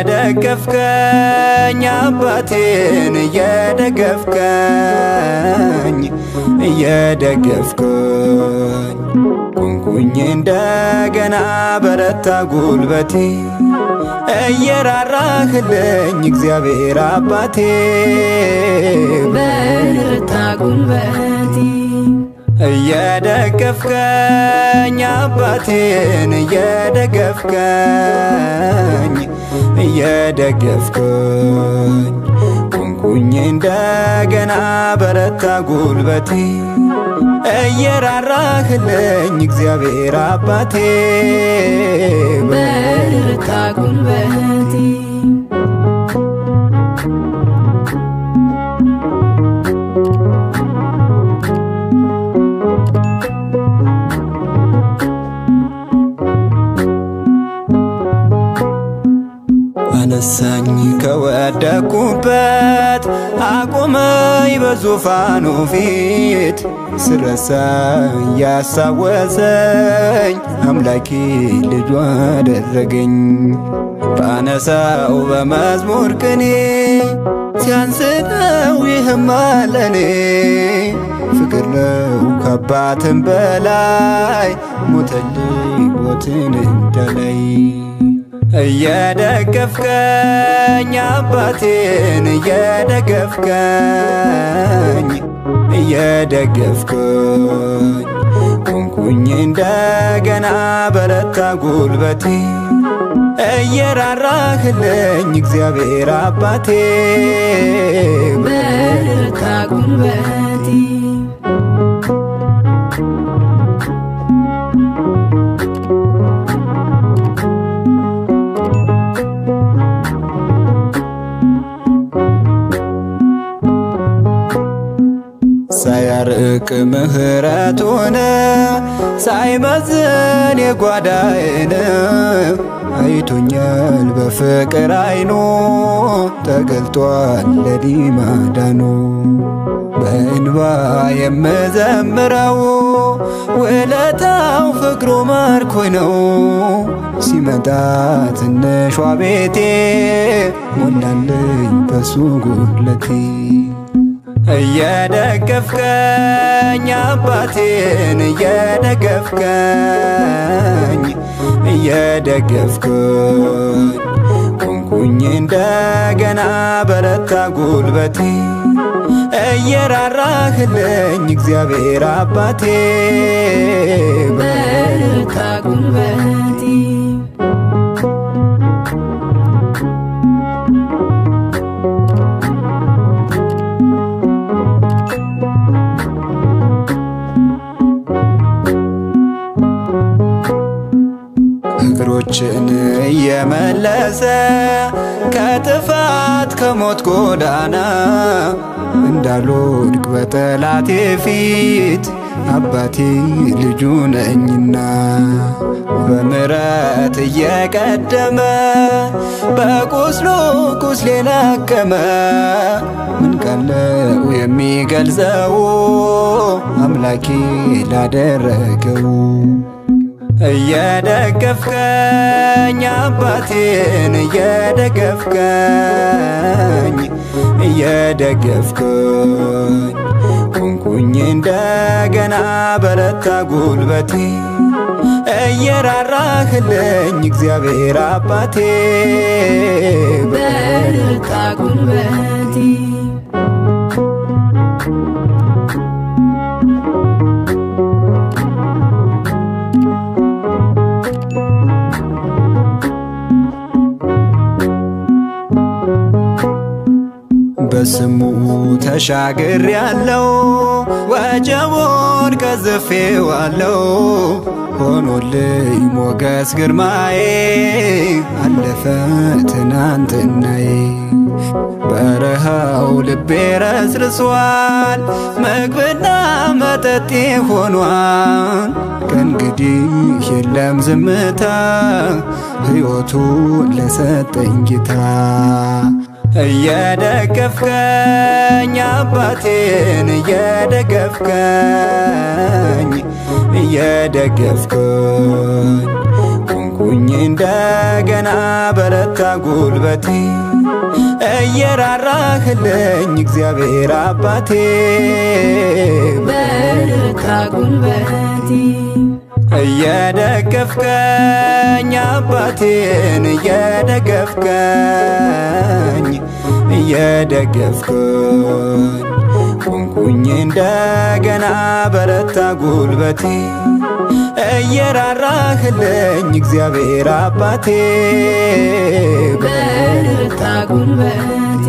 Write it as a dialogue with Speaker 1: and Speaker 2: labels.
Speaker 1: እየደገፍከኝ አባቴን እየደገፍከኝ እየደገፍከኝ ቆምኩኝ እንደገና በረታ ጉልበቴ እየራራህልኝ እግዚአብሔር አባቴ
Speaker 2: በረታ ጉልበቴ
Speaker 1: እየደገፍከኝ አባቴን እየደገፍከኝ እየደገፍከኝ ቆምኩኝ እንደገና በረታ ጉልበቴ እየራራህልኝ እግዚአብሔር አባቴ
Speaker 2: በረታ ጉልበቴ
Speaker 1: አነሳኝ ከወደኩበት አቆመኝ በዙፋኑ ፊት ስረሳኝ ያሳወሰኝ አምላኬ ልጁ አደረገኝ ባነሳው በመዝሙር ቅኔ ሲያንስነው ይህም ለኔ ፍቅር ነው ከአባትም በላይ ሞተልኝ ሞትን እንደላይ እየደገፍከኝ አባቴን እየደገፍከኝ እየደገፍከኝ ቆምኩኝ እንደገና በረታ ጉልበቴ እየራራህልኝ እግዚአብሔር አባቴ
Speaker 2: በረታ ጉልበቴ
Speaker 1: ሳያርቅ ምህረቱን ሳይመዝን የጓዳዬን አይቶኛል በፍቅር አይኑ ተገልጧል ለኔ ማዳኑ በእንባ የምዘምረው ውለታው ፍቅሩ ማርኮኝ ነው ሲመጣ ትንሿ ቤቴ ሞላልኝ በሱ ጉድለቴ እየደገፍከኝ አባቴን እየደገፍከኝ እየደገፍከኝ ቆምኩኝ እንደገና በረታ ጉልበቴ እየራራህልኝ እግዚአብሔር አባቴ
Speaker 2: በረታ ጉልበቴ
Speaker 1: እግሮችን እየመለሰ ከጥፋት ከሞት ጎዳና እንዳልወድቅ በጠላቴ ፊት አባቴ ልጁ ነኝና በምሕረት እየቀደመ በቁስሉ ቁስሌን አከመ ምን ቃለው የሚገልጸው አምላኬ ላደረገው እየደገፍከኝ አባቴን እየደገፍከኝ እየደገፍከኝ ቆምኩኝ እንደገና በረታ ጉልበቴ እየራራህልኝ እግዚአብሔር አባቴ
Speaker 2: በረታ ጉልበቴ
Speaker 1: በስሙ ተሻግር ያለው ወጀቡን ቀዝፌዋለው ሆኖልኝ ሞገስ ግርማዬ አለፈ ትናንትናዬ በረሃው ልቤ ረስርሷል ምግብና መጠጤ ሆኗል ከእንግዲህ የለም ዝምታ ሕይወቱን ለሰጠኝ ጌታ እየደገፍከኝ አባቴን እየደገፍከኝ እየደገፍከኝ ቆምኩኝ እንደገና በረታ ጉልበቴ እየራራህልኝ እግዚአብሔር አባቴ
Speaker 2: በረታ ጉልበቴ
Speaker 1: እየደገፍከኝ አባቴን እየደገፍከኝ ቆምኩኝ እንደገና በረታ ጉልበቴ እየራራህልኝ እግዚአብሔር አባቴ
Speaker 2: በረታ ጉልበቴ